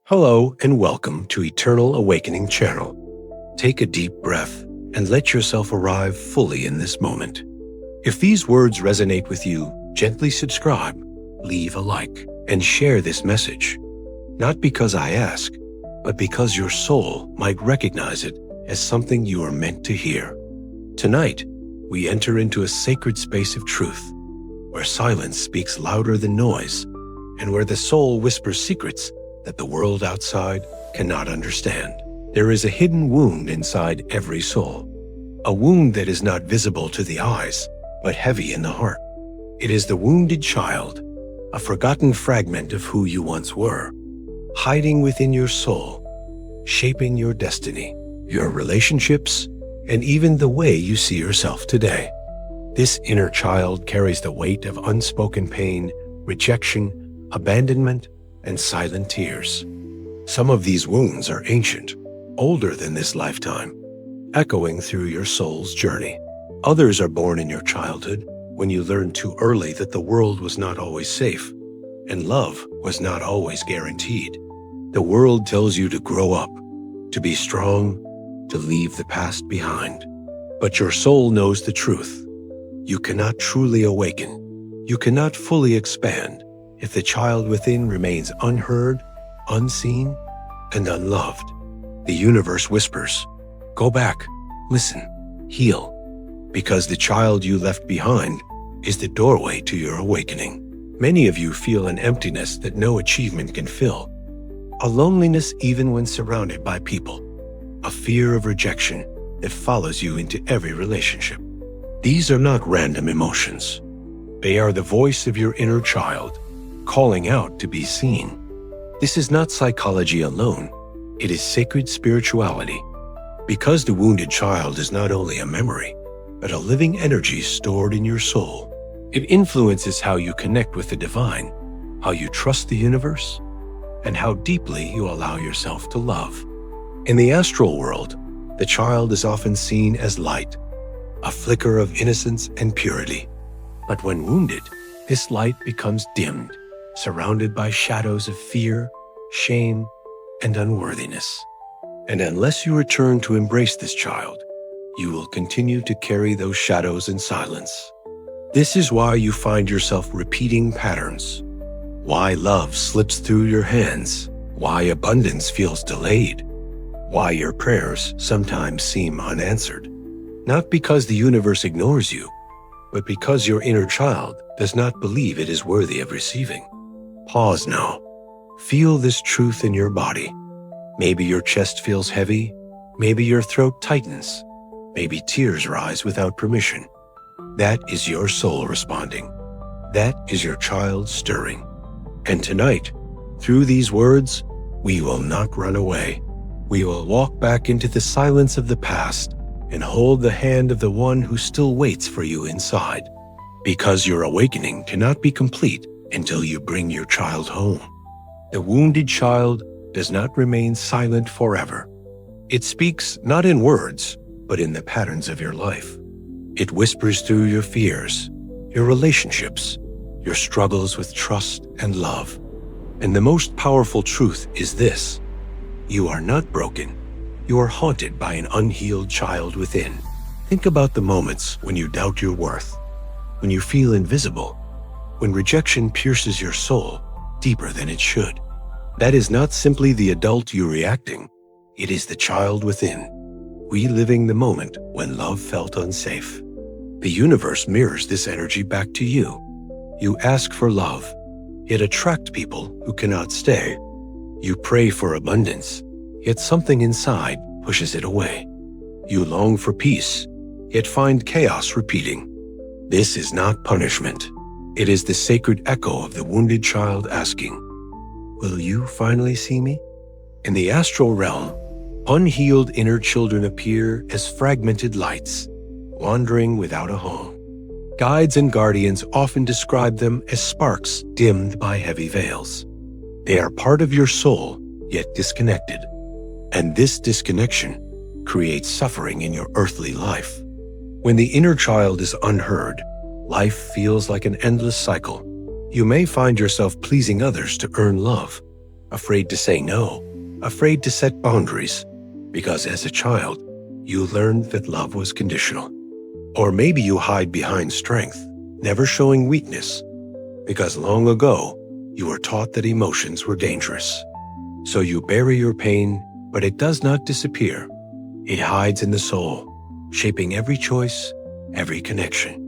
Hello and welcome to Eternal Awakening Channel. Take a deep breath and let yourself arrive fully in this moment. If these words resonate with you, gently subscribe, leave a like, and share this message. Not because I ask, but because your soul might recognize it as something you are meant to hear. Tonight, we enter into a sacred space of truth, where silence speaks louder than noise, and where the soul whispers secrets that the world outside cannot understand. There is a hidden wound inside every soul, a wound that is not visible to the eyes, but heavy in the heart. It is the wounded child, a forgotten fragment of who you once were, hiding within your soul, shaping your destiny, your relationships, and even the way you see yourself today. This inner child carries the weight of unspoken pain, rejection, abandonment, and silent tears. Some of these wounds are ancient, older than this lifetime, echoing through your soul's journey. Others are born in your childhood when you learned too early that the world was not always safe and love was not always guaranteed. The world tells you to grow up, to be strong, to leave the past behind. But your soul knows the truth. You cannot truly awaken. You cannot fully expand if the child within remains unheard, unseen, and unloved. The universe whispers, "Go back, listen, heal," because the child you left behind is the doorway to your awakening. Many of you feel an emptiness that no achievement can fill, a loneliness even when surrounded by people, a fear of rejection that follows you into every relationship. These are not random emotions. They are the voice of your inner child, calling out to be seen. This is not psychology alone. It is sacred spirituality. Because the wounded child is not only a memory, but a living energy stored in your soul. It influences how you connect with the divine, how you trust the universe, and how deeply you allow yourself to love. In the astral world, the child is often seen as light, a flicker of innocence and purity. But when wounded, this light becomes dimmed, surrounded by shadows of fear, shame, and unworthiness. And unless you return to embrace this child, you will continue to carry those shadows in silence. This is why you find yourself repeating patterns, why love slips through your hands, why abundance feels delayed, why your prayers sometimes seem unanswered. Not because the universe ignores you, but because your inner child does not believe it is worthy of receiving. Pause now. Feel this truth in your body. Maybe your chest feels heavy. Maybe your throat tightens. Maybe tears rise without permission. That is your soul responding. That is your child stirring. And tonight, through these words, we will not run away. We will walk back into the silence of the past and hold the hand of the one who still waits for you inside. Because your awakening cannot be complete until you bring your child home. The wounded child does not remain silent forever. It speaks not in words, but in the patterns of your life. It whispers through your fears, your relationships, your struggles with trust and love. And the most powerful truth is this: you are not broken. You are haunted by an unhealed child within. Think about the moments when you doubt your worth, when you feel invisible, when rejection pierces your soul deeper than it should. That is not simply the adult you reacting. It is the child within, reliving the moment when love felt unsafe. The universe mirrors this energy back to you. You ask for love, yet attract people who cannot stay. You pray for abundance, yet something inside pushes it away. You long for peace, yet find chaos repeating. This is not punishment. It is the sacred echo of the wounded child asking, "Will you finally see me?" In the astral realm, unhealed inner children appear as fragmented lights, wandering without a home. Guides and guardians often describe them as sparks dimmed by heavy veils. They are part of your soul, yet disconnected. And this disconnection creates suffering in your earthly life. When the inner child is unheard, life feels like an endless cycle. You may find yourself pleasing others to earn love, afraid to say no, afraid to set boundaries, because as a child, you learned that love was conditional. Or maybe you hide behind strength, never showing weakness, because long ago, you were taught that emotions were dangerous. So you bury your pain, but it does not disappear. It hides in the soul, shaping every choice, every connection.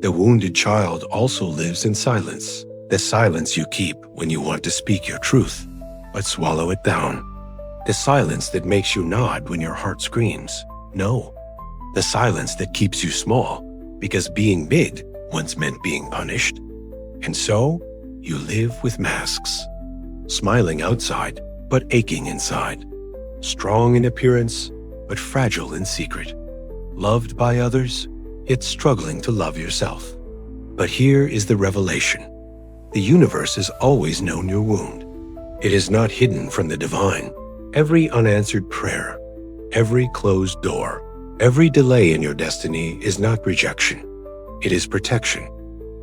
The wounded child also lives in silence, the silence you keep when you want to speak your truth, but swallow it down. The silence that makes you nod when your heart screams, no. The silence that keeps you small, because being big once meant being punished. And so, you live with masks, smiling outside, but aching inside. Strong in appearance, but fragile in secret. Loved by others, yet struggling to love yourself. But here is the revelation. The universe has always known your wound. It is not hidden from the divine. Every unanswered prayer, every closed door, every delay in your destiny is not rejection. It is protection,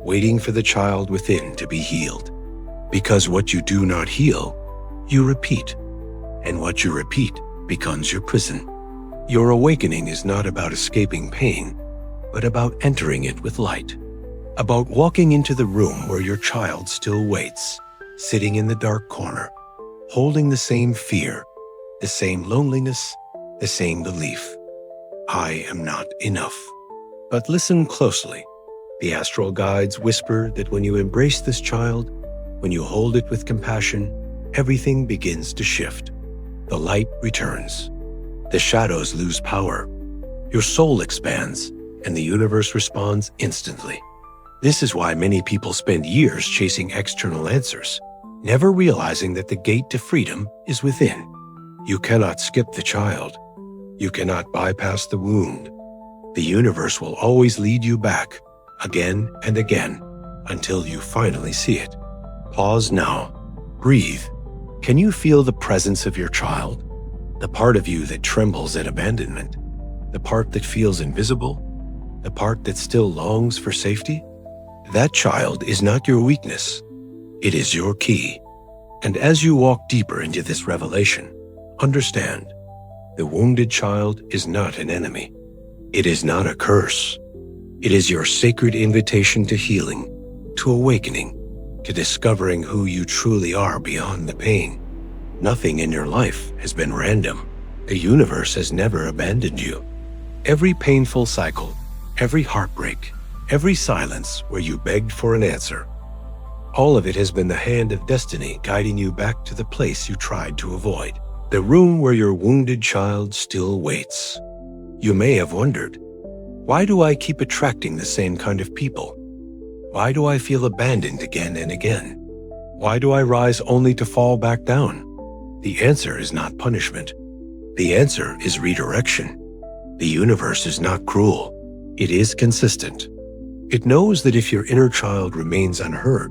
waiting for the child within to be healed. Because what you do not heal, you repeat. And what you repeat becomes your prison. Your awakening is not about escaping pain, but about entering it with light. About walking into the room where your child still waits, sitting in the dark corner, holding the same fear, the same loneliness, the same belief. I am not enough. But listen closely. The astral guides whisper that when you embrace this child, when you hold it with compassion, everything begins to shift. The light returns. The shadows lose power. Your soul expands, and the universe responds instantly. This is why many people spend years chasing external answers, never realizing that the gate to freedom is within. You cannot skip the child. You cannot bypass the wound. The universe will always lead you back, again and again, until you finally see it. Pause now. Breathe. Can you feel the presence of your child? The part of you that trembles at abandonment? The part that feels invisible? The part that still longs for safety? That child is not your weakness. It is your key. And as you walk deeper into this revelation, understand, the wounded child is not an enemy. It is not a curse. It is your sacred invitation to healing, to awakening, to discovering who you truly are beyond the pain. Nothing in your life has been random. The universe has never abandoned you. Every painful cycle, every heartbreak, every silence where you begged for an answer, all of it has been the hand of destiny guiding you back to the place you tried to avoid, the room where your wounded child still waits. You may have wondered, why do I keep attracting the same kind of people? Why do I feel abandoned again and again? Why do I rise only to fall back down? The answer is not punishment. The answer is redirection. The universe is not cruel. It is consistent. It knows that if your inner child remains unheard,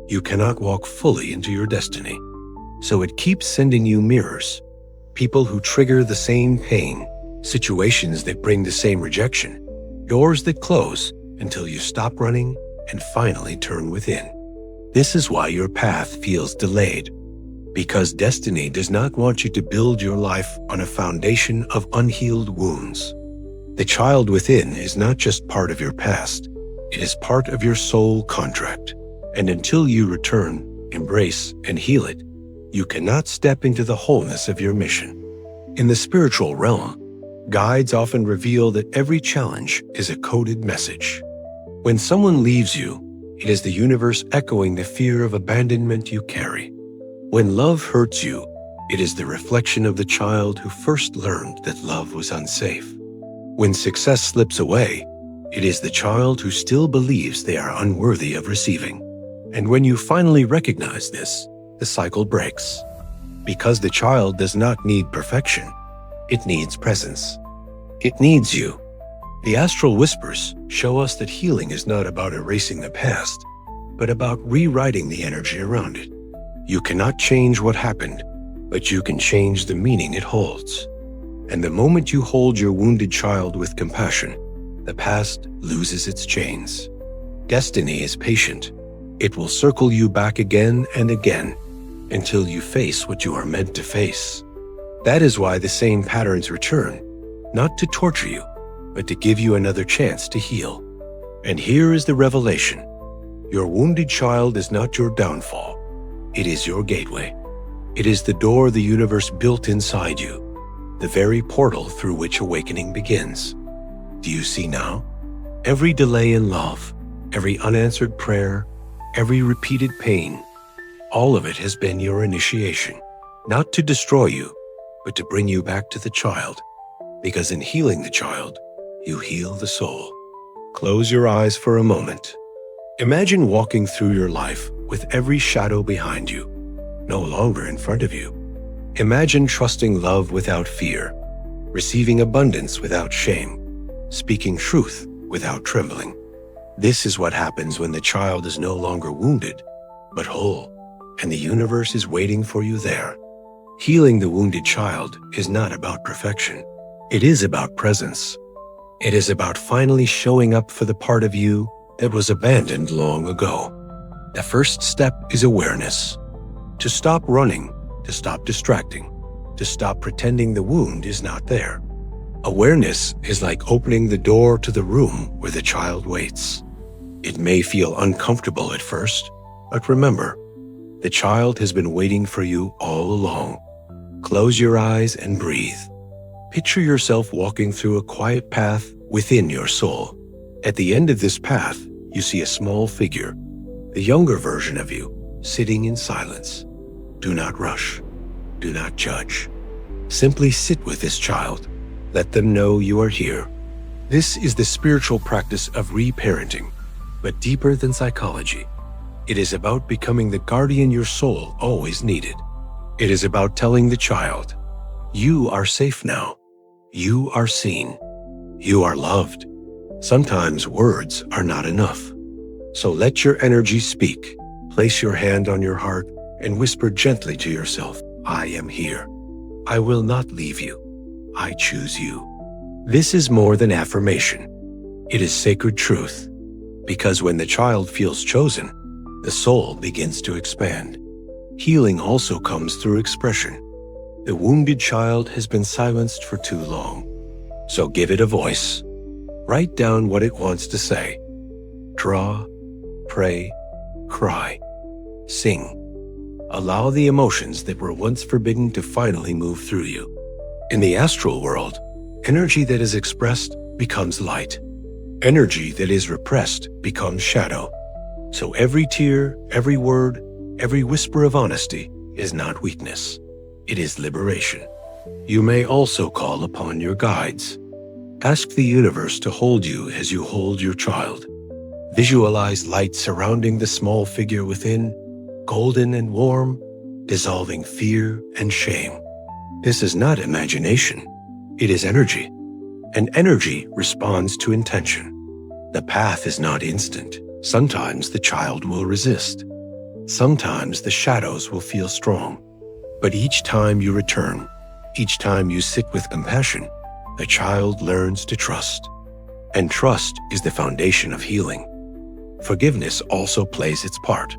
you cannot walk fully into your destiny. So it keeps sending you mirrors, people who trigger the same pain, situations that bring the same rejection, doors that close until you stop running and finally turn within. This is why your path feels delayed, because destiny does not want you to build your life on a foundation of unhealed wounds. The child within is not just part of your past, it is part of your soul contract. And until you return, embrace, and heal it, you cannot step into the wholeness of your mission. In the spiritual realm, guides often reveal that every challenge is a coded message. When someone leaves you, it is the universe echoing the fear of abandonment you carry. When love hurts you, it is the reflection of the child who first learned that love was unsafe. When success slips away, it is the child who still believes they are unworthy of receiving. And when you finally recognize this, the cycle breaks. Because the child does not need perfection, it needs presence. It needs you. The astral whispers show us that healing is not about erasing the past, but about rewriting the energy around it. You cannot change what happened, but you can change the meaning it holds. And the moment you hold your wounded child with compassion, the past loses its chains. Destiny is patient. It will circle you back again and again, until you face what you are meant to face. That is why the same patterns return, not to torture you, but to give you another chance to heal. And here is the revelation. Your wounded child is not your downfall. It is your gateway. It is the door the universe built inside you, the very portal through which awakening begins. Do you see now? Every delay in love, every unanswered prayer, every repeated pain, all of it has been your initiation, not to destroy you, but to bring you back to the child. Because in healing the child, you heal the soul. Close your eyes for a moment. Imagine walking through your life with every shadow behind you, no longer in front of you. Imagine trusting love without fear, receiving abundance without shame, speaking truth without trembling. This is what happens when the child is no longer wounded, but whole, and the universe is waiting for you there. Healing the wounded child is not about perfection. It is about presence. It is about finally showing up for the part of you that was abandoned long ago. The first step is awareness. To stop running, to stop distracting, to stop pretending the wound is not there. Awareness is like opening the door to the room where the child waits. It may feel uncomfortable at first, but remember, the child has been waiting for you all along. Close your eyes and breathe. Picture yourself walking through a quiet path within your soul. At the end of this path, you see a small figure, the younger version of you, sitting in silence. Do not rush. Do not judge. Simply sit with this child. Let them know you are here. This is the spiritual practice of reparenting, but deeper than psychology. It is about becoming the guardian your soul always needed. It is about telling the child, you are safe now. You are seen. You are loved. Sometimes words are not enough. So let your energy speak. Place your hand on your heart and whisper gently to yourself, I am here. I will not leave you. I choose you. This is more than affirmation. It is sacred truth. Because when the child feels chosen, the soul begins to expand. Healing also comes through expression. The wounded child has been silenced for too long. So give it a voice. Write down what it wants to say. Draw, pray, cry, sing. Allow the emotions that were once forbidden to finally move through you. In the astral world, energy that is expressed becomes light. Energy that is repressed becomes shadow. So every tear, every word, every whisper of honesty is not weakness. It is liberation. You may also call upon your guides. Ask the universe to hold you as you hold your child. Visualize light surrounding the small figure within, golden and warm, dissolving fear and shame. This is not imagination. It is energy. And energy responds to intention. The path is not instant. Sometimes the child will resist. Sometimes the shadows will feel strong. But each time you return, each time you sit with compassion, the child learns to trust. And trust is the foundation of healing. Forgiveness also plays its part.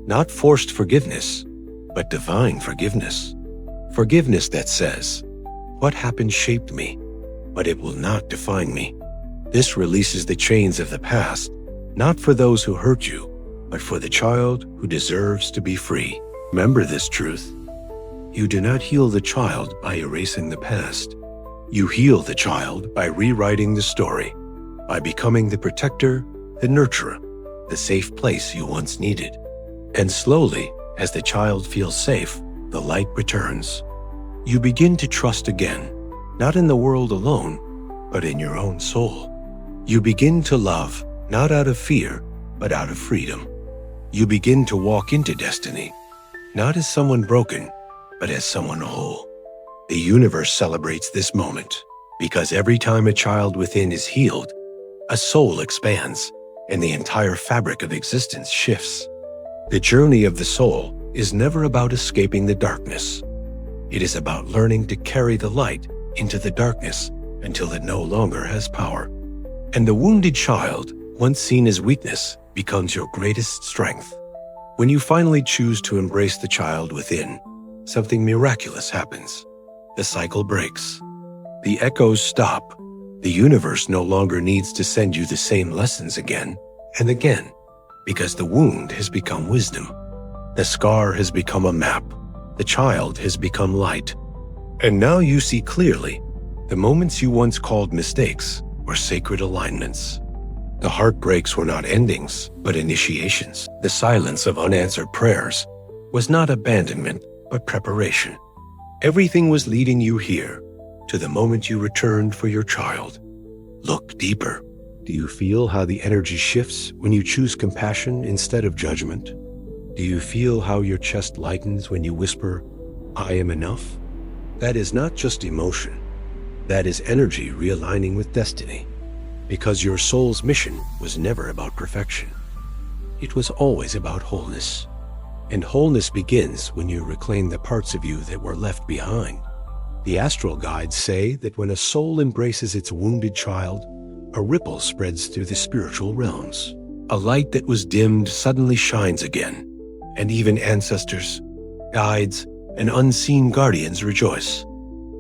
Not forced forgiveness, but divine forgiveness. Forgiveness that says, what happened shaped me, but it will not define me. This releases the chains of the past, not for those who hurt you, but for the child who deserves to be free. Remember this truth. You do not heal the child by erasing the past. You heal the child by rewriting the story, by becoming the protector, the nurturer, the safe place you once needed. And slowly, as the child feels safe, the light returns. You begin to trust again, not in the world alone, but in your own soul. You begin to love, not out of fear, but out of freedom. You begin to walk into destiny, not as someone broken, but as someone whole. The universe celebrates this moment, because every time a child within is healed, a soul expands, and the entire fabric of existence shifts. The journey of the soul is never about escaping the darkness. It is about learning to carry the light into the darkness until it no longer has power. And the wounded child, once seen as weakness, becomes your greatest strength. When you finally choose to embrace the child within, something miraculous happens. The cycle breaks. The echoes stop. The universe no longer needs to send you the same lessons again and again, because the wound has become wisdom. The scar has become a map. The child has become light. And now you see clearly, the moments you once called mistakes were sacred alignments. The heartbreaks were not endings, but initiations. The silence of unanswered prayers was not abandonment, but preparation. Everything was leading you here, to the moment you returned for your child. Look deeper. Do you feel how the energy shifts when you choose compassion instead of judgment? Do you feel how your chest lightens when you whisper, "I am enough"? That is not just emotion. That is energy realigning with destiny. Because your soul's mission was never about perfection. It was always about wholeness. And wholeness begins when you reclaim the parts of you that were left behind. The astral guides say that when a soul embraces its wounded child, a ripple spreads through the spiritual realms. A light that was dimmed suddenly shines again, and even ancestors, guides, and unseen guardians rejoice.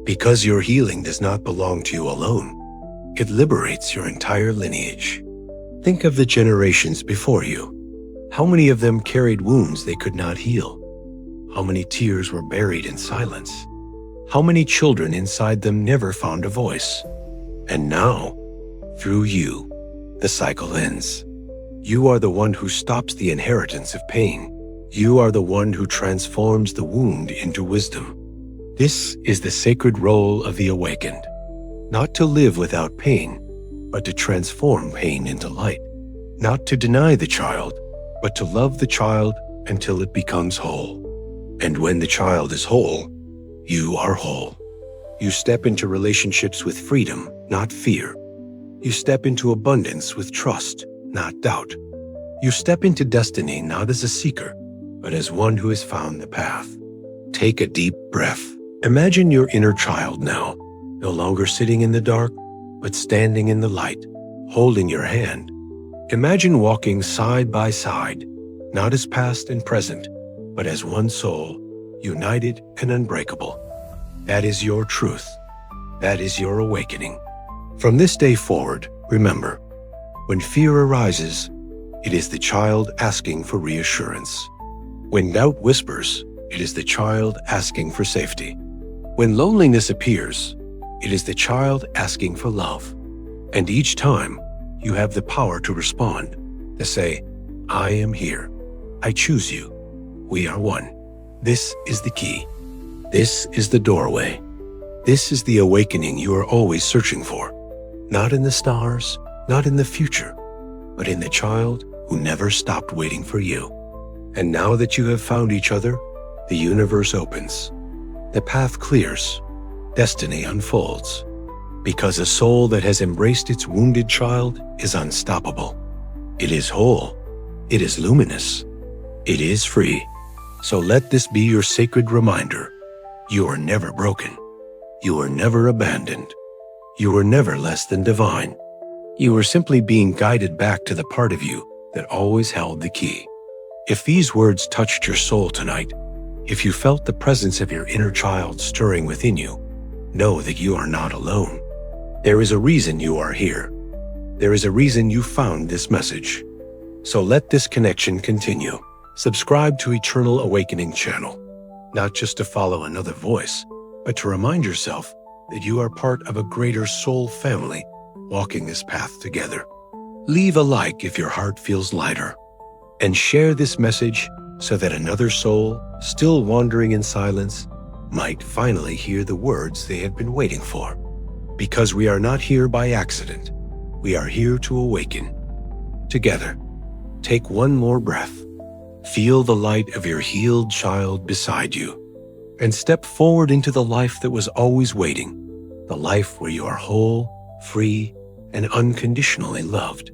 Because your healing does not belong to you alone, it liberates your entire lineage. Think of the generations before you. How many of them carried wounds they could not heal? How many tears were buried in silence? How many children inside them never found a voice? And now, through you, the cycle ends. You are the one who stops the inheritance of pain. You are the one who transforms the wound into wisdom. This is the sacred role of the awakened. Not to live without pain, but to transform pain into light. Not to deny the child, but to love the child until it becomes whole. And when the child is whole, you are whole. You step into relationships with freedom, not fear. You step into abundance with trust, not doubt. You step into destiny not as a seeker, but as one who has found the path. Take a deep breath. Imagine your inner child now, no longer sitting in the dark, but standing in the light, holding your hand. Imagine walking side by side, not as past and present, but as one soul, united and unbreakable. That is your truth. That is your awakening. From this day forward, remember, when fear arises, it is the child asking for reassurance. When doubt whispers, it is the child asking for safety. When loneliness appears, it is the child asking for love. And each time, you have the power to respond, to say, "I am here. I choose you. We are one." This is the key. This is the doorway. This is the awakening you are always searching for. Not in the stars, not in the future, but in the child who never stopped waiting for you. And now that you have found each other, the universe opens. The path clears. Destiny unfolds. Because a soul that has embraced its wounded child is unstoppable. It is whole. It is luminous. It is free. So let this be your sacred reminder. You are never broken. You are never abandoned. You are never less than divine. You are simply being guided back to the part of you that always held the key. If these words touched your soul tonight, if you felt the presence of your inner child stirring within you, know that you are not alone. There is a reason you are here. There is a reason you found this message. So let this connection continue. Subscribe to Eternal Awakening channel, not just to follow another voice, but to remind yourself that you are part of a greater soul family walking this path together. Leave a like if your heart feels lighter, and share this message so that another soul, still wandering in silence, might finally hear the words they have been waiting for. Because we are not here by accident. We are here to awaken. Together, take one more breath. Feel the light of your healed child beside you, and step forward into the life that was always waiting, the life where you are whole, free, and unconditionally loved.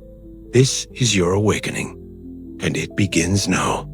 This is your awakening, and it begins now.